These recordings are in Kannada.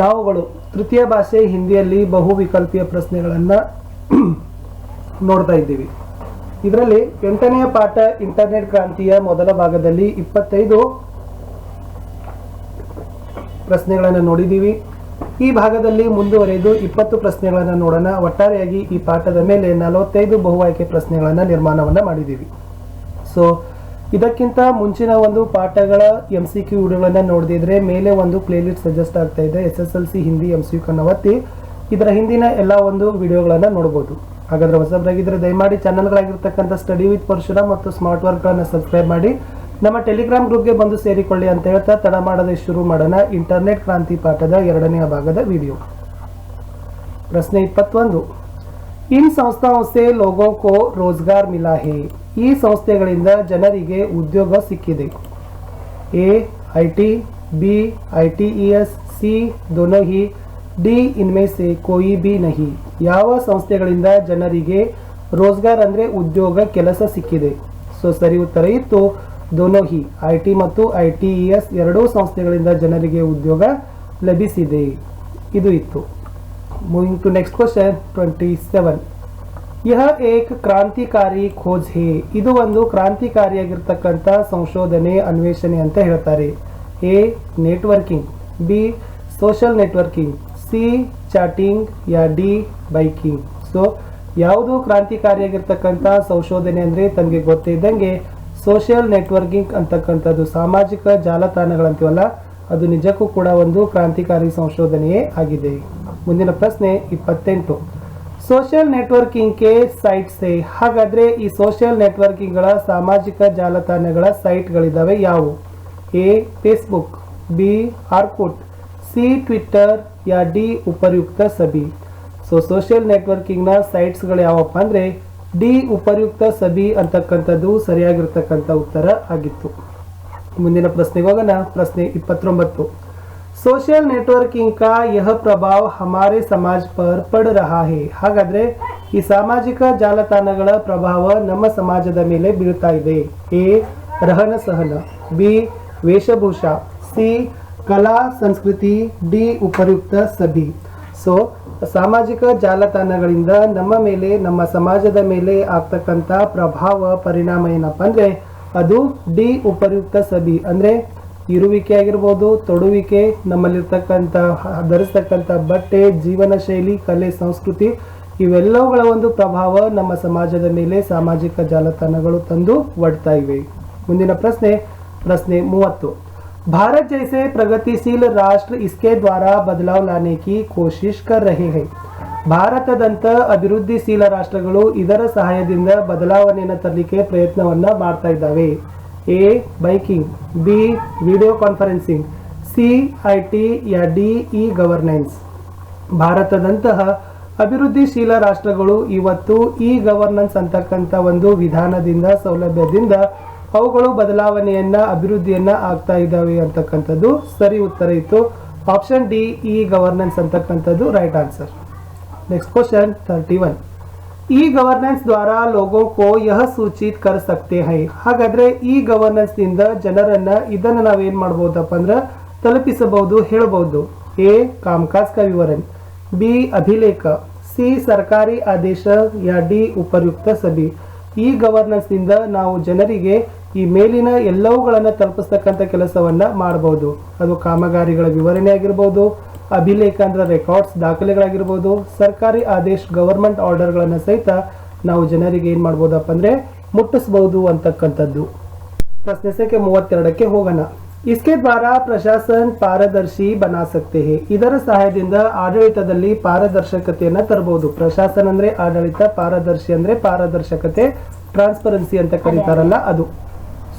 ನಾವುಗಳು ತೃತೀಯ ಭಾಷೆ ಹಿಂದಿಯಲ್ಲಿ ಬಹುವಿಕಲ್ಪೀಯ ಪ್ರಶ್ನೆಗಳನ್ನು ನೋಡ್ತಾ ಇದ್ದೀವಿ. ಇದರಲ್ಲಿ 8ನೇ ಪಾಠ ಇಂಟರ್ನೆಟ್ ಕ್ರಾಂತಿಯ ಮೊದಲ ಭಾಗದಲ್ಲಿ 25 ಪ್ರಶ್ನೆಗಳನ್ನು ನೋಡಿದ್ದೀವಿ. ಈ ಭಾಗದಲ್ಲಿ ಮುಂದುವರೆದು 20 ಪ್ರಶ್ನೆಗಳನ್ನು ನೋಡೋಣ. ಒಟ್ಟಾರೆಯಾಗಿ ಈ ಪಾಠದ ಮೇಲೆ 45 ಬಹು ಆಯ್ಕೆ ಪ್ರಶ್ನೆಗಳನ್ನು ನಿರ್ಮಾಣವನ್ನು ಮಾಡಿದ್ದೀವಿ. ಸೊ ಇದಕ್ಕಿಂತ ಮುಂಚಿನ ಒಂದು ಪಾಠಗಳ MCQ ವಿಡಿಯೋಗಳನ್ನು ನೋಡಿದ್ರೆ ಮೇಲೆ ಒಂದು ಪ್ಲೇಲಿಸ್ಟ್ ಸಜೆಸ್ಟ್ ಆಗ್ತಾ ಇದೆ, SSLC ಹಿಂದಿ MCQ ಅನ್ನು ಒತ್ತಿ ಇದರ ಹಿಂದಿನ ಎಲ್ಲ ಒಂದು ವಿಡಿಯೋಗಳನ್ನು ನೋಡಬಹುದು. ಹಾಗಾದ್ರೆ ಹೊಸಬರಾಗಿದ್ದರೆ ದಯಮಾಡಿ ಚಾನಲ್ಗಳಾಗಿರ್ತಕ್ಕಂಥ ಸ್ಟಡಿ ವಿತ್ ಪರಶುರಾಮ್ ಮತ್ತು ಸ್ಮಾರ್ಟ್ ವರ್ಕ್ಗಳನ್ನು ಸಬ್ಸ್ಕ್ರೈಬ್ ಮಾಡಿ ನಮ್ಮ ಟೆಲಿಗ್ರಾಮ್ ಗ್ರೂಪ್ಗೆ ಬಂದು ಸೇರಿಕೊಳ್ಳಿ ಅಂತ ಹೇಳ್ತಾ ತಡ ಮಾಡದೆ ಶುರು ಮಾಡೋಣ ಇಂಟರ್ನೆಟ್ ಕ್ರಾಂತಿ ಪಾಠದ 2ನೇ ಭಾಗದ ವಿಡಿಯೋ. ಪ್ರಶ್ನೆ 21. ಇನ್ ಸಂಸ್ಥಾओं से लोगों को रोजगार मिला है. ಈ ಸಂಸ್ಥೆಗಳಿಂದ ಜನರಿಗೆ ಉದ್ಯೋಗ ಸಿಕ್ಕಿದೆ. A IT, B ITES, C दोनों ही, D इनमें से कोई भी नहीं. ಯಾವ ಸಂಸ್ಥೆಗಳಿಂದ ಜನರಿಗೆ ರೋಜ್ಗಾರ್ ಅಂದ್ರೆ ಉದ್ಯೋಗ ಕೆಲಸ ಸಿಕ್ಕಿದೆ? ಸೊ ಸರಿ ಉತ್ತರ ಇತ್ತು दोनों ही. IT ಮತ್ತು ITES ಎರಡೂ ಸಂಸ್ಥೆಗಳಿಂದ ಜನರಿಗೆ ಉದ್ಯೋಗ ಲಭಿಸಿದೆ, ಇದು ಇತ್ತು. Moving to next question 27. यह एक क्रांतिकारी खोज है. ಇದು ಒಂದು ಕ್ರಾಂತಿಕಾರಿಯಾಗಿರ್ತಕ್ಕಂಥ ಸಂಶೋಧನೆ ಅನ್ವೇಷಣೆ ಅಂತ ಹೇಳ್ತಾರೆ. A networking, B social networking, C chatting yeah D biking. So ಯಾವುದು ಕ್ರಾಂತಿಕಾರಿಯಾಗಿರ್ತಕ್ಕಂಥ ಸಂಶೋಧನೆ ಅಂದರೆ ತಮಗೆ ಗೊತ್ತಿದ್ದಂಗೆ ಸೋಷಿಯಲ್ ನೆಟ್ವರ್ಕಿಂಗ್ ಅಂತಕ್ಕಂಥದ್ದು, ಸಾಮಾಜಿಕ ಜಾಲತಾಣಗಳಂತೀವಲ್ಲ, ಅದು ನಿಜಕ್ಕೂ ಕೂಡ ಒಂದು ಕ್ರಾಂತಿಕಾರಿ ಸಂಶೋಧನೆಯೇ ಆಗಿದೆ. ಮುಂದಿನ ಪ್ರಶ್ನೆ 28. ಸೋಷಿಯಲ್ ನೆಟ್ವರ್ಕಿಂಗ್ ಕೆ ಸೈಟ್ಸ್ ಹೇ. ಹಾಗಾದ್ರೆ ಈ ಸೋಷಿಯಲ್ ನೆಟ್ವರ್ಕಿಂಗ್ಗಳ ಸಾಮಾಜಿಕ ಜಾಲತಾಣಗಳ ಸೈಟ್ಗಳಿದ್ದಾವೆ ಯಾವುವು? A Facebook, B Orkut, C Twitter yeah D ಉಪಯುಕ್ತ ಸಭಿ. ಸೊ ಸೋಷಿಯಲ್ ನೆಟ್ವರ್ಕಿಂಗ್ನ ಸೈಟ್ಸ್ಗಳು ಯಾವಪ್ಪ ಅಂದರೆ D ಉಪಯುಕ್ತ ಸಭಿ ಅಂತಕ್ಕಂಥದ್ದು ಸರಿಯಾಗಿರ್ತಕ್ಕಂಥ ಉತ್ತರ ಆಗಿತ್ತು. ಮುಂದಿನ ಪ್ರಶ್ನೆಗೆ ಹೋಗೋಣ. ಪ್ರಶ್ನೆ 29. सोशल नेटवर्किंग का यह प्रभाव हमारे समाज पर पड़ रहा है. ಹಾಗಾದ್ರೆ ಈ ಸಾಮಾಜಿಕ ಜಾಲತಾಣಗಳ ಪ್ರಭಾವ ನಮ್ಮ ಸಮಾಜದ ಮೇಲೆ ಬೀಳ್ತಾ ಇದೆ. A रहन सहन, B ವೇಷಭೂಷಾ, C ಕಲಾ ಸಂಸ್ಕೃತಿ, D ಉಪಯುಕ್ತ ಸಭಿ. ಸೊ ಸಾಮಾಜಿಕ ಜಾಲತಾಣಗಳಿಂದ ನಮ್ಮ ಮೇಲೆ, ನಮ್ಮ ಸಮಾಜದ ಮೇಲೆ ಆಗ್ತಕ್ಕಂಥ ಪ್ರಭಾವ ಪರಿಣಾಮ ಏನಪ್ಪ ಅಂದ್ರೆ ಅದು D ಉಪಯುಕ್ತ ಸಭಿ ಅಂದ್ರೆ ಇರುವಿಕೆ ಆಗಿರ್ಬೋದು, ತೊಡುವಿಕೆ, ನಮ್ಮಲ್ಲಿರ್ತಕ್ಕಂಥ ಧರಿಸ್ತಕ್ಕಂಥ ಬಟ್ಟೆ, ಜೀವನ ಶೈಲಿ, ಕಲೆ, ಸಂಸ್ಕೃತಿ, ಇವೆಲ್ಲವುಗಳ ಒಂದು ಪ್ರಭಾವ ನಮ್ಮ ಸಮಾಜದ ಮೇಲೆ ಸಾಮಾಜಿಕ ಜಾಲತಾಣಗಳು ತಂದು ಒಡ್ತಾ ಇವೆ. ಮುಂದಿನ ಪ್ರಶ್ನೆ 30. भारत जैसे प्रगतिशील राष्ट्र इसके द्वारा बदलाव लाने की कोशिश कर रहे हैं. ಭಾರತದಂತ ಅಭಿವೃದ್ಧಿಶೀಲ ರಾಷ್ಟ್ರಗಳು ಇದರ ಸಹಾಯದಿಂದ ಬದಲಾವಣೆಯನ್ನು ತರಲಿಕ್ಕೆ ಪ್ರಯತ್ನವನ್ನ ಮಾಡ್ತಾ ಇದ್ದಾವೆ. A biking, B video conferencing, C IT yeah D e governance. ಭಾರತದಂತಹ ಅಭಿವೃದ್ಧಿಶೀಲ ರಾಷ್ಟ್ರಗಳು ಇವತ್ತು ಇ ಗವರ್ನೆನ್ಸ್ ಅಂತಕ್ಕಂಥ ಒಂದು ವಿಧಾನದಿಂದ, ಸೌಲಭ್ಯದಿಂದ ಅವುಗಳು ಬದಲಾವಣೆಯನ್ನ, ಅಭಿವೃದ್ಧಿಯನ್ನ ಆಗ್ತಾ ಇದ್ದಾವೆ ಅಂತಕ್ಕಂಥದ್ದು ಸರಿ ಉತ್ತರ ಇತ್ತು. ಆಪ್ಷನ್ ಡಿ ಇ ಗವರ್ನೆನ್ಸ್ ಅಂತಕ್ಕಂಥದ್ದು right answer. Next question 31. E governance द्वारा लोगों को यह सूचित कर सकते हैं. ಹಾಗಾದ್ರೆ ಈ ಗವರ್ನೆನ್ಸ್ ನಿಂದ ಜನರನ್ನ ಇದನ್ನ ನಾವೇನ್ ಮಾಡಬಹುದಪ್ಪ ಅಂದ್ರೆ ತಲುಪಿಸಬಹುದು, ಹೇಳಬಹುದು. A कामकाज का विवरण, B अभिलेख, C सरकारी आदेश या D ಉಪಯುಕ್ತ ಸಭಿ. ಈ ಗವರ್ನೆನ್ಸ್ ನಿಂದ ನಾವು ಜನರಿಗೆ ಈ ಮೇಲಿನ ಎಲ್ಲವುಗಳನ್ನು ತಲುಪಿಸ್ತಕ್ಕಂಥ ಕೆಲಸವನ್ನ ಮಾಡಬಹುದು. ಅದು ಕಾಮಗಾರಿಗಳ ವಿವರಣೆ ಆಗಿರಬಹುದು, ಅಭಿಲೇಖ ಅಂದ್ರೆ ರೆಕಾರ್ಡ್ಸ್, ದಾಖಲೆಗಳಾಗಿರ್ಬೋದು, ಸರ್ಕಾರಿ ಆದೇಶ ಗವರ್ಮೆಂಟ್ ಆರ್ಡರ್ಗಳನ್ನು ಸಹಿತ ನಾವು ಜನರಿಗೆ ಏನು ಮಾಡ್ಬೋದಪ್ಪ ಅಂದ್ರೆ ಮುಟ್ಟಿಸಬಹುದು ಅಂತಕ್ಕಂಥದ್ದು. ಪ್ರಶ್ನೆ ಸಂಖ್ಯೆ 32ಕ್ಕೆ ಹೋಗೋಣ. इसके द्वारा प्रशासन पारदर्शी बना सकते हैं. ಇದರ ಸಹಾಯದಿಂದ ಆಡಳಿತದಲ್ಲಿ ಪಾರದರ್ಶಕತೆಯನ್ನು ತರಬಹುದು. ಪ್ರಶಾಸನ ಅಂದ್ರೆ ಆಡಳಿತ, ಪಾರದರ್ಶಿ ಅಂದ್ರೆ ಪಾರದರ್ಶಕತೆ, ಟ್ರಾನ್ಸ್ಪರೆನ್ಸಿ ಅಂತ ಕರೀತಾರಲ್ಲ ಅದು.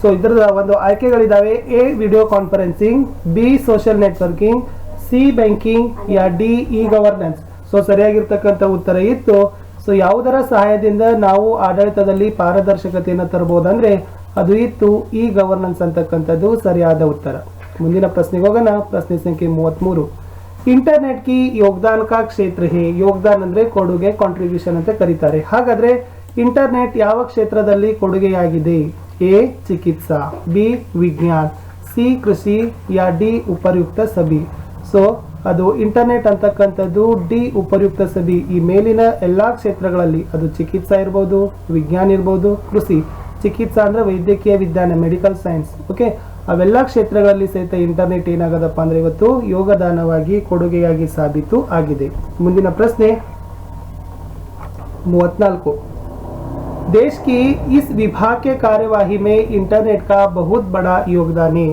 ಸೊ ಇದರ ಒಂದು ಆಯ್ಕೆಗಳಿದಾವೆ. A video conferencing, B social networking, C banking ಯಾ D ಇ ಗವರ್ನೆನ್ಸ್. ಸೊ ಸರಿಯಾಗಿರ್ತಕ್ಕಂಥ ಉತ್ತರ ಇತ್ತು. ಸೊ ಯಾವುದರ ಸಹಾಯದಿಂದ ನಾವು ಆಡಳಿತದಲ್ಲಿ ಪಾರದರ್ಶಕತೆಯನ್ನು ತರಬಹುದಂದ್ರೆ ಅದು ಇತ್ತು ಇ ಗವರ್ನೆನ್ಸ್ ಅಂತಕ್ಕಂಥದ್ದು ಸರಿಯಾದ ಉತ್ತರ. ಮುಂದಿನ ಪ್ರಶ್ನೆಗೆ ಹೋಗೋಣ. ಪ್ರಶ್ನೆ ಸಂಖ್ಯೆ 33. ಇಂಟರ್ನೆಟ್ ಕಿ ಯೋಗದಾನ ಕಾ ಕ್ಷೇತ್ರ ಹೇ. ಯೋಗದಾನ ಅಂದ್ರೆ ಕೊಡುಗೆ, ಕಾಂಟ್ರಿಬ್ಯೂಷನ್ ಅಂತ ಕರೀತಾರೆ. ಹಾಗಾದ್ರೆ ಇಂಟರ್ನೆಟ್ ಯಾವ ಕ್ಷೇತ್ರದಲ್ಲಿ ಕೊಡುಗೆಯಾಗಿದೆ? A ಚಿಕಿತ್ಸಾ, B ವಿಜ್ಞಾನ, C ಕೃಷಿ ಯಾ D ಉಪಯುಕ್ತ ಸಭಿ. ಸೊ ಅದು ಇಂಟರ್ನೆಟ್ ಅಂತಕ್ಕಂಥದ್ದು ಡಿ ಉಪಯುಕ್ತ ಸಬಿ ಈ ಮೇಲಿನ ಎಲ್ಲಾ ಕ್ಷೇತ್ರಗಳಲ್ಲಿ, ಅದು ಚಿಕಿತ್ಸಾ ಇರ್ಬೋದು, ವಿಜ್ಞಾನ ಇರ್ಬೋದು, ಕೃಷಿ, ಚಿಕಿತ್ಸಾ ಅಂದ್ರೆ ವೈದ್ಯಕೀಯ ವಿಜ್ಞಾನ ಮೆಡಿಕಲ್ ಸೈನ್ಸ್, ಓಕೆ, ಅವೆಲ್ಲ ಕ್ಷೇತ್ರಗಳಲ್ಲಿ ಸಹಿತ ಇಂಟರ್ನೆಟ್ ಏನಾಗದಪ್ಪ ಅಂದ್ರೆ ಇವತ್ತು ಯೋಗದಾನವಾಗಿ ಕೊಡುಗೆಯಾಗಿ ಸಾಬೀತು ಆಗಿದೆ. ಮುಂದಿನ ಪ್ರಶ್ನೆ 34. देश की इस विभाग के कार्यवाही में इंटरनेट का बहुत बड़ा योगदान है.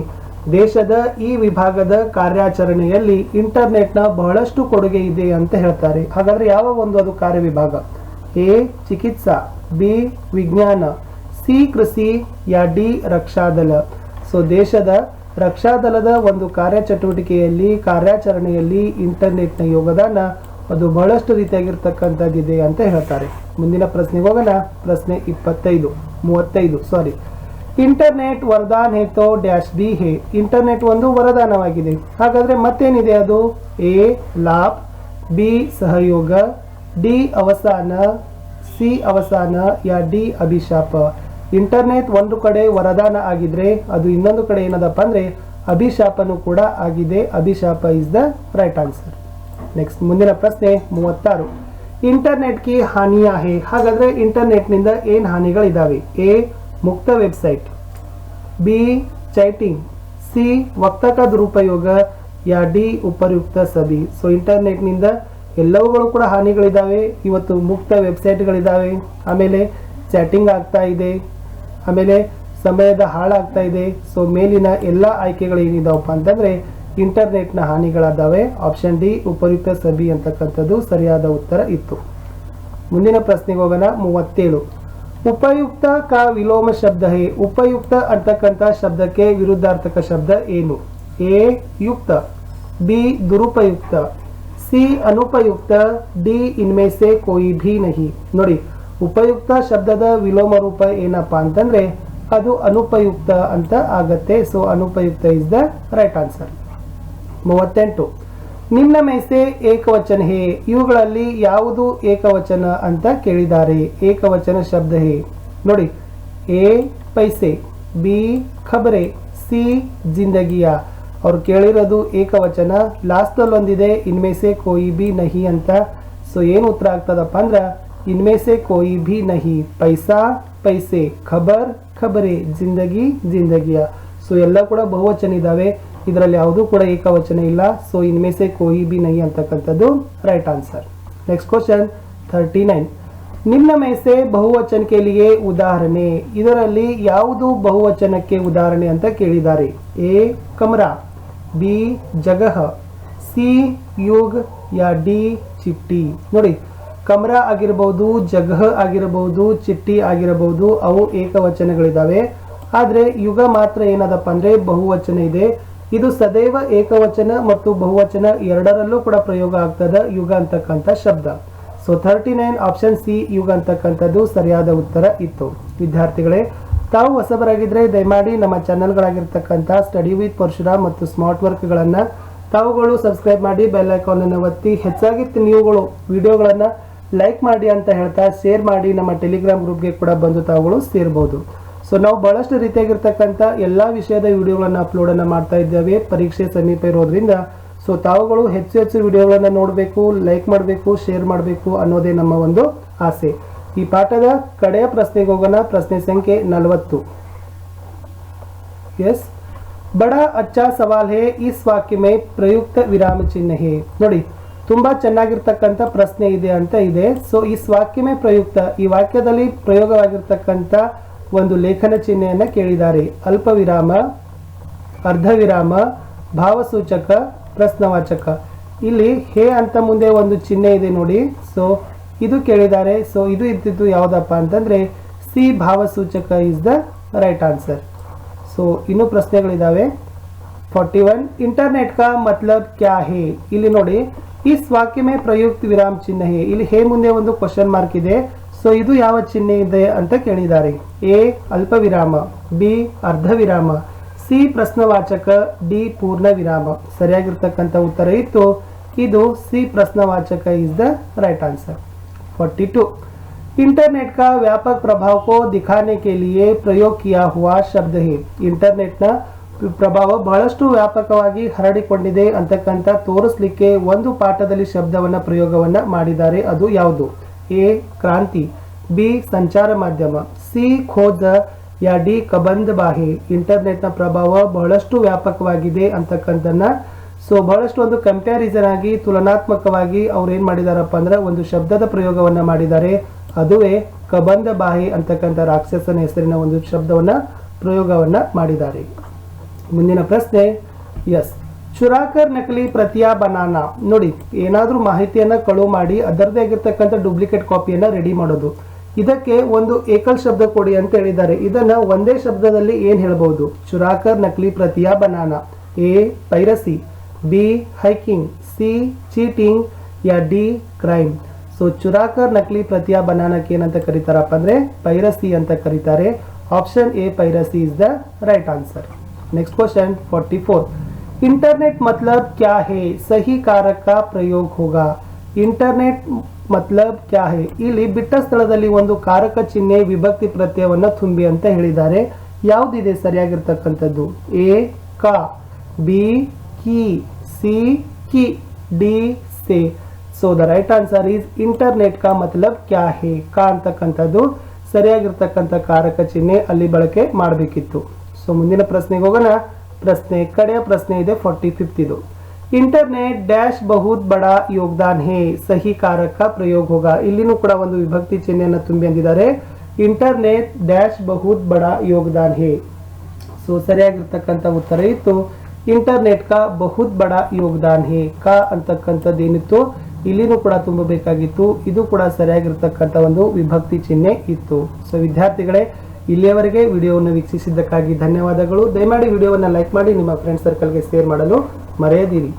ದೇಶದ ಈ ವಿಭಾಗದ ಕಾರ್ಯಾಚರಣೆಯಲ್ಲಿ ಇಂಟರ್ನೆಟ್ನ ಬಹಳಷ್ಟು ಕೊಡುಗೆ ಇದೆ ಅಂತ ಹೇಳ್ತಾರೆ. ಹಾಗಾದ್ರೆ ಯಾವ ಒಂದು ಅದು ಕಾರ್ಯವಿಭಾಗ? ಎ ಚಿಕಿತ್ಸಾ, ಬಿ ವಿಜ್ಞಾನ, ಸಿ ಕೃಷಿ, ಯಾ ಡಿ ರಕ್ಷಾದಳ. ಸೊ ದೇಶದ ರಕ್ಷಾದಳದ ಒಂದು ಕಾರ್ಯಚಟುವಟಿಕೆಯಲ್ಲಿ ಕಾರ್ಯಾಚರಣೆಯಲ್ಲಿ ಇಂಟರ್ನೆಟ್ನ ಯೋಗದಾನ ಅದು ಬಹಳಷ್ಟು ರೀತಿಯಾಗಿರ್ತಕ್ಕಂಥದ್ದಿದೆ ಅಂತ ಹೇಳ್ತಾರೆ. ಮುಂದಿನ ಪ್ರಶ್ನೆಗೆ ಹೋಗೋಣ. ಪ್ರಶ್ನೆ 35. ಇಂಟರ್ನೆಟ್ ವರದಾನ್ ಹೇ ತೋ ಡ್ಯಾಶ್ ಡಿ ಹೇ. ಇಂಟರ್ನೆಟ್ ಒಂದು ವರದಾನವಾಗಿದೆ. ಹಾಗಾದ್ರೆ ಮತ್ತೇನಿದೆ ಅದು? ಎ ಲಾಭ, ಬಿ ಸಹಯೋಗ, ಡಿ ಅವಸಾನ, ಸಿ ಅವಸಾನ, ಯಾ ಡಿ ಅಭಿಶಾಪ. ಇಂಟರ್ನೆಟ್ ಒಂದು ಕಡೆ ವರದಾನ ಆಗಿದ್ರೆ ಅದು ಇನ್ನೊಂದು ಕಡೆ ಏನದಪ್ಪ ಅಂದ್ರೆ ಅಭಿಶಾಪನೂ ಕೂಡ ಆಗಿದೆ. ಅಭಿಶಾಪ is the right answer. Next ಮುಂದಿನ ಪ್ರಶ್ನೆ 36. ಇಂಟರ್ನೆಟ್ ಕಿ ಹಾನಿಯಾ ಹೇ. ಹಾಗಾದ್ರೆ ಇಂಟರ್ನೆಟ್ ನಿಂದ ಏನ್ ಹಾನಿಗಳಿದಾವೆ? ಎ ಮುಕ್ತ ವೆಬ್ಸೈಟ್, ಬಿ ಚೈಟಿಂಗ್, ಸಿ ವಕ್ತ का ದುರುಪಯೋಗ, ಯಾ ಡಿ ಉಪಯುಕ್ತ ಸಬಿ. ಸೊ ಇಂಟರ್ನೆಟ್ ನಿಂದ ಎಲ್ಲವುಗಳು ಕೂಡ ಹಾನಿಗಳಿದಾವೆ. ಇವತ್ತು ಮುಕ್ತ ವೆಬ್ಸೈಟ್ಗಳಿದಾವೆ, ಆಮೇಲೆ ಚಾಟಿಂಗ್ ಆಗ್ತಾ ಇದೆ, ಆಮೇಲೆ ಸಮಯದ ಹಾಳಾಗ್ತಾ ಇದೆ. ಸೊ ಮೇಲಿನ ಎಲ್ಲ ಆಯ್ಕೆಗಳು ಏನಿದಾವಪ್ಪ ಅಂತಂದ್ರೆ ಇಂಟರ್ನೆಟ್ನ ಹಾನಿಗಳಾದಾವೆ. ಆಪ್ಷನ್ ಡಿ ಉಪಯುಕ್ತ ಸಬಿ ಅಂತಕ್ಕಂಥದ್ದು ಸರಿಯಾದ ಉತ್ತರ ಇತ್ತು. ಮುಂದಿನ ಪ್ರಶ್ನೆಗೆ ಹೋಗೋಣ. 37. ಉಪಯುಕ್ತ ಕಾ ವಿಲೋಮ ಶಬ್ದ ಹೇ. ಉಪಯುಕ್ತ ಅಂತಕ್ಕಂಥ ಶಬ್ದಕ್ಕೆ ವಿರುದ್ಧಾರ್ಥಕ ಶಬ್ದ ಏನು? ಎ ಯುಕ್ತ, ಬಿ ದುರುಪಯುಕ್ತ, ಸಿ ಅನುಪಯುಕ್ತ, ಡಿ ಇನ್ಮೇ ಸೆ ಕೋಯಿ ಭಿ ನಹಿ. ನೋಡಿ, ಉಪಯುಕ್ತ ಶಬ್ದದ ವಿಲೋಮ ರೂಪ ಏನಪ್ಪಾ ಅಂತಂದ್ರೆ ಅದು ಅನುಪಯುಕ್ತ ಅಂತ ಆಗತ್ತೆ. ಸೊ ಅನುಪಯುಕ್ತ ಇಸ್ ದ ರೈಟ್ ಆನ್ಸರ್. 38. ನಿಮ್ನ ಮೈಸೆ ಏಕವಚನ ಹೇ. ಇವುಗಳಲ್ಲಿ ಯಾವುದು ಏಕವಚನ ಅಂತ ಕೇಳಿದ್ದಾರೆ. ಏಕವಚನ ಶಬ್ದ ಹೇ. ನೋಡಿ, ಎ ಪೈಸೆ, ಬಿ ಖಬರೆ, ಸಿ ಜಿಂದಗಿಯ. ಅವ್ರು ಕೇಳಿರೋದು ಏಕವಚನ. ಲಾಸ್ಟ್ ಅಲ್ಲಿ ಒಂದಿದೆ ಇನ್ಮೇಸೆ ಕೋಯಿ ಬಿ ನಹಿ ಅಂತ. ಸೊ ಏನು ಉತ್ತರ ಆಗ್ತದಪ್ಪ ಅಂದ್ರ ಇನ್ಮೇಸೆ ಕೋಯಿ ಭಿ ನಹಿ, ಪೈಸಾ ಪೈಸೆ, ಖಬರ್ ಖಬರೆ, ಜಿಂದಗಿ ಜಿಂದಗಿಯ. ಸೊ ಎಲ್ಲ ಕೂಡ ಬಹುವಚನ ಇದಾವೆ, ಇದರಲ್ಲಿ ಯಾವುದೂ ಕೂಡ ಏಕವಚನ ಇಲ್ಲ. ಸೊ ಇನ್ಮೇಸೆ ಕೋಯಿ ಬಿ ನಹಿ ಅಂತಕ್ಕಂಥದ್ದು ರೈಟ್ ಆನ್ಸರ್. Next question 39. ನಿಮ್ನ ಮೇಸೆ ಬಹುವಚನ ಕೆ ಲಿಯೆ ಉದಾಹರಣೆ. ಇದರಲ್ಲಿ ಯಾವುದು ಬಹುವಚನಕ್ಕೆ ಉದಾಹರಣೆ ಅಂತ ಕೇಳಿದ್ದಾರೆ. ಎ ಕಮರಾ, ಬಿ ಜಗಹ, ಸಿ ಯುಗ್, ಯಾ ಡಿ ಚಿಟ್ಟಿ. ನೋಡಿ, ಕಮರಾ ಆಗಿರಬಹುದು, ಜಗಹ ಆಗಿರಬಹುದು, ಚಿಟ್ಟಿ ಆಗಿರಬಹುದು, ಅವು ಏಕವಚನಗಳಿದಾವೆ. ಆದ್ರೆ ಯುಗ ಮಾತ್ರ ಏನದಪ್ಪ ಅಂದ್ರೆ ಬಹುವಚನ ಇದೆ. ಇದು ಸದೈವ ಏಕವಚನ ಮತ್ತು ಬಹುವಚನ ಎರಡರಲ್ಲೂ ಕೂಡ ಪ್ರಯೋಗ ಆಗ್ತದ ಯುಗ ಅಂತಕ್ಕಂಥ ಶಬ್ದ. ಸೊ 39 ಆಪ್ಷನ್ ಸಿ ಯುಗ ಅಂತಕ್ಕಂಥದ್ದು ಸರಿಯಾದ ಉತ್ತರ ಇತ್ತು. ವಿದ್ಯಾರ್ಥಿಗಳೇ, ತಾವು ಹೊಸಬರಾಗಿದ್ರೆ ದಯಮಾಡಿ ನಮ್ಮ ಚಾನೆಲ್ಗಳಾಗಿರ್ತಕ್ಕಂಥ ಸ್ಟಡಿ ವಿತ್ ಪರಶುರಾಮ್ ಮತ್ತು ಸ್ಮಾರ್ಟ್ ವರ್ಕ್ಗಳನ್ನು ತಾವುಗಳು ಸಬ್ಸ್ಕ್ರೈಬ್ ಮಾಡಿ, ಬೆಲ್ ಐಕಾನ್ ಅನ್ನು ಒತ್ತಿ. ಹೆಚ್ಚಾಗಿ ನೀವುಗಳು ವಿಡಿಯೋಗಳನ್ನು ಲೈಕ್ ಮಾಡಿ ಅಂತ ಹೇಳ್ತಾ ಶೇರ್ ಮಾಡಿ ನಮ್ಮ ಟೆಲಿಗ್ರಾಮ್ ಗ್ರೂಪ್ಗೆ ಕೂಡ ಬಂದು ತಾವುಗಳು ಸೇರ್ಬೋದು. ಸೊ ನಾವು ಬಹಳಷ್ಟು ರೀತಿಯಾಗಿರ್ತಕ್ಕಂಥ ಎಲ್ಲ ವಿಷಯದ ವಿಡಿಯೋಗಳನ್ನು ಅಪ್ಲೋಡನ್ನು ಮಾಡ್ತಾ ಇದ್ದೇವೆ. ಪರೀಕ್ಷೆ ಸಮೀಪ ಇರೋದ್ರಿಂದ ಸೊ ತಾವುಗಳು ಹೆಚ್ಚು ಹೆಚ್ಚು ವಿಡಿಯೋಗಳನ್ನು ನೋಡಬೇಕು, ಲೈಕ್ ಮಾಡಬೇಕು, ಶೇರ್ ಮಾಡಬೇಕು ಅನ್ನೋದೇ ನಮ್ಮ ಒಂದು ಆಸೆ. ಈ ಪಾಠದ ಕಡೆಯ ಪ್ರಶ್ನೆಗೆ ಹೋಗೋಣ. ಪ್ರಶ್ನೆ ಸಂಖ್ಯೆ 40. ಎಸ್, ಬಡಾ ಅಚ್ಚಾ ಸವಾಲ್ ಹೇ, ಇಸ್ ವಾಕ್ಯ ಮೇ ಪ್ರಯುಕ್ತ ವಿರಾಮ ಚಿಹ್ನ ಹೇ. ನೋಡಿ, ತುಂಬಾ ಚೆನ್ನಾಗಿರ್ತಕ್ಕಂಥ ಪ್ರಶ್ನೆ ಇದೆ ಅಂತ ಇದೆ. ಸೊ ಇಸ್ ವಾಕ್ಯ ಮೇ ಪ್ರಯುಕ್ತ, ಈ ವಾಕ್ಯದಲ್ಲಿ ಪ್ರಯೋಗವಾಗಿರ್ತಕ್ಕಂಥ ಒಂದು ಲೇಖನ ಚಿಹ್ನೆಯನ್ನ ಕೇಳಿದ್ದಾರೆ. ಅಲ್ಪ ವಿರಾಮ, ಅರ್ಧ ವಿರಾಮ, ಭಾವಸೂಚಕ, ಪ್ರಶ್ನವಾಚಕ. ಇಲ್ಲಿ ಹೇ ಅಂತ ಮುಂದೆ ಒಂದು ಚಿಹ್ನೆ ಇದೆ ನೋಡಿ. ಸೊ ಇದು ಕೇಳಿದ್ದಾರೆ. ಸೊ ಇದು ಇದ್ದಿದ್ದು ಯಾವುದಪ್ಪ ಅಂತಂದ್ರೆ ಸಿ ಭಾವಸೂಚಕ is the right answer. So ಇನ್ನು ಪ್ರಶ್ನೆಗಳಿದಾವೆ. 41. ಇಂಟರ್ನೆಟ್ ಕಾ ಮತ್ಲಬ್ ಕ್ಯಾ ಹೇ. ಇಲ್ಲಿ ನೋಡಿ, ಇಸ್ ವಾಕ್ಯ ಮೇ ಪ್ರಯುಕ್ತ ವಿರಾಮ ಚಿಹ್ನ ಹೇ. ಇಲ್ಲಿ ಹೇ ಮುಂದೆ ಒಂದು ಕ್ವಶನ್ ಮಾರ್ಕ್ ಇದೆ. ಸೊ ಇದು ಯಾವ ಚಿಹ್ನೆ ಇದೆ ಅಂತ ಕೇಳಿದ್ದಾರೆ. ಎ ಅಲ್ಪ ವಿರಾಮ, ಬಿ ಅರ್ಧ ವಿರಾಮ, ಸಿ ಪ್ರಶ್ನವಾಚಕ, ಡಿ ಪೂರ್ಣ ವಿರಾಮ. ಸರಿಯಾಗಿರ್ತಕ್ಕಂಥ ಉತ್ತರ ಇತ್ತು. ಇದು ಸಿ ಪ್ರಶ್ನವಾಚಕ is the right answer. 42 internet का व्यापक प्रभाव को दिखाने के लिए प्रयोग किया हुआ शब्द है। इंटरनेट ना ಪ್ರಭಾವ ಬಹಳಷ್ಟು ವ್ಯಾಪಕವಾಗಿ ಹರಡಿಕೊಂಡಿದೆ ಅಂತಕ್ಕಂಥ ತೋರಿಸ್ಲಿಕ್ಕೆ ಒಂದು ಪಾಠದಲ್ಲಿ ಶಬ್ದವನ್ನ ಪ್ರಯೋಗವನ್ನ ಮಾಡಿದ್ದಾರೆ. ಅದು ಯಾವುದು? ಎ ಕ್ರಾಂತಿ, ಬಿ ಸಂಚಾರ ಮಾಧ್ಯಮ, ಸಿ ಖೋಜ, ಯಾ ಡಿ ಕಬಂಧ ಬಾಹಿ. ಇಂಟರ್ನೆಟ್ನ ಪ್ರಭಾವ ಬಹಳಷ್ಟು ವ್ಯಾಪಕವಾಗಿದೆ ಅಂತಕ್ಕಂಥನ್ನ ಸೊ ಬಹಳಷ್ಟು ಒಂದು ಕಂಪ್ಯಾರಿಸನ್ ಆಗಿ ತುಲನಾತ್ಮಕವಾಗಿ ಅವ್ರು ಏನ್ ಮಾಡಿದಾರಪ್ಪ ಅಂದ್ರೆ ಒಂದು ಶಬ್ದದ ಪ್ರಯೋಗವನ್ನ ಮಾಡಿದ್ದಾರೆ. ಅದುವೇ ಕಬಂಧ ಬಾಹಿ ಅಂತಕ್ಕಂಥ ರಾಕ್ಷಸನ ಹೆಸರಿನ ಒಂದು ಶಬ್ದವನ್ನ ಪ್ರಯೋಗವನ್ನ ಮಾಡಿದ್ದಾರೆ. ಮುಂದಿನ ಪ್ರಶ್ನೆ, ಎಸ್ ಚುರಾಕರ್ ನಕಲಿ ಪ್ರತಿಯಾ ಬನಾನಾ. ನೋಡಿ, ಏನಾದ್ರೂ ಮಾಹಿತಿಯನ್ನ ಕಳುವು ಮಾಡಿ ಅದರದೇ ಆಗಿರ್ತಕ್ಕಂಥ ಡೂಪ್ಲಿಕೇಟ್ ಕಾಪಿಯನ್ನ ರೆಡಿ ಮಾಡೋದು. ಇದಕ್ಕೆ ಒಂದು ಏಕಲ್ ಶಬ್ದ ಕೊಡಿ ಅಂತ ಹೇಳಿದ್ದಾರೆ. ಇದನ್ನ ಒಂದೇ ಶಬ್ದದಲ್ಲಿ ಏನ್ ಹೇಳ್ಬಹುದು? ಚುರಾಕರ್ ನಕಲಿ ಪ್ರತಿಯಾ ಬನಾನಾ. A piracy, B hacking, C cheating, ಯಾ ಡಿ ಕ್ರೈಮ್. ಸೊ ಚುರಾಕರ್ ನಕಲಿ ಪ್ರತಿಯಾ ಬನಾನಕ್ಕೆ ಏನಂತ ಕರೀತಾರಪ್ಪ ಅಂದ್ರೆ ಪೈರಸಿ ಅಂತ ಕರೀತಾರೆ. Option A piracy is the right answer. Next question 44, internet मतलब क्या है? सही कारक का प्रयोग होगा. इंटरनेट मतलब क्या है? ಇಲ್ಲಿ ಬಿಟ್ಟ ಸ್ಥಳದಲ್ಲಿ ಒಂದು ಕಾರಕ ಚಿಹ್ನೆ ವಿಭಕ್ತಿ ಪ್ರತ್ಯಯವನ್ನ ತುಂಬಿ ಅಂತ ಹೇಳಿದ್ದಾರೆ. ಯಾವುದಿದೆ ಸರಿಯಾಗಿರ್ತಕ್ಕಂಥದ್ದು? ಎ ಕಾ, ಬಿ ಕಿ, ಸಿ ಕಿ, ಡಿ ಸೆ. So the right answer is internet ಕಾ ಮತ್ಲಬ್ ಕ್ಯಾ ಹೇ. ಕಾ ಅಂತಕ್ಕಂಥದ್ದು ಸರಿಯಾಗಿರ್ತಕ್ಕಂಥ ಕಾರಕ ಚಿಹ್ನೆ ಅಲ್ಲಿ ಬಳಕೆ ಮಾಡಬೇಕಿತ್ತು. ಸೊ ಮುಂದಿನ ಪ್ರಶ್ನೆಗೆ ಹೋಗೋಣ. ಕಡೆಯ ಪ್ರಶ್ನೆ ಇದೆ 45 ಇದು. ಇಂಟರ್ನೆಟ್ ಡ್ಯಾಶ್ ಬಹುತ್ ಬಡಾ ಯೋಗದಾನ್ ಹೇ, ಸಹಿ ಕಾರಕ ಪ್ರಯೋಗ ಹೋಗ. ಇಲ್ಲಿನೂ ಕೂಡ ಒಂದು ವಿಭಕ್ತಿ ಚಿಹ್ನೆಯನ್ನು ತುಂಬಿ ಅಂದಿದ್ದಾರೆ. ಇಂಟರ್ನೆಟ್ ಡ್ಯಾಶ್ ಬಹುತ್ ಬಡಾ ಯೋಗದಾನ್ ಹೇ. ಸೊ ಸರಿಯಾಗಿರ್ತಕ್ಕಂಥ ಉತ್ತರ ಇತ್ತು ಇಂಟರ್ನೆಟ್ ಕಾ ಬಹುತ್ ಬಡಾ ಯೋಗದಾನ್ ಹೇ. ಕಾ ಅಂತಕ್ಕಂಥದ್ದು ಏನಿತ್ತು ಇಲ್ಲಿನೂ ಕೂಡ ತುಂಬಬೇಕಾಗಿತ್ತು. ಇದು ಕೂಡ ಸರಿಯಾಗಿರ್ತಕ್ಕಂಥ ಒಂದು ವಿಭಕ್ತಿ ಚಿಹ್ನೆ ಇತ್ತು. ಸೊ ವಿದ್ಯಾರ್ಥಿಗಳೇ, ಇಲ್ಲಿಯವರೆಗೆ ವಿಡಿಯೋವನ್ನು ವೀಕ್ಷಿಸಿದ್ದಕ್ಕಾಗಿ ಧನ್ಯವಾದಗಳು. ದಯಮಾಡಿ ವಿಡಿಯೋವನ್ನು ಲೈಕ್ ಮಾಡಿ ನಿಮ್ಮ ಫ್ರೆಂಡ್ ಸರ್ಕಲ್ಗೆ ಶೇರ್ ಮಾಡಲು ಮರೆಯದಿರಿ.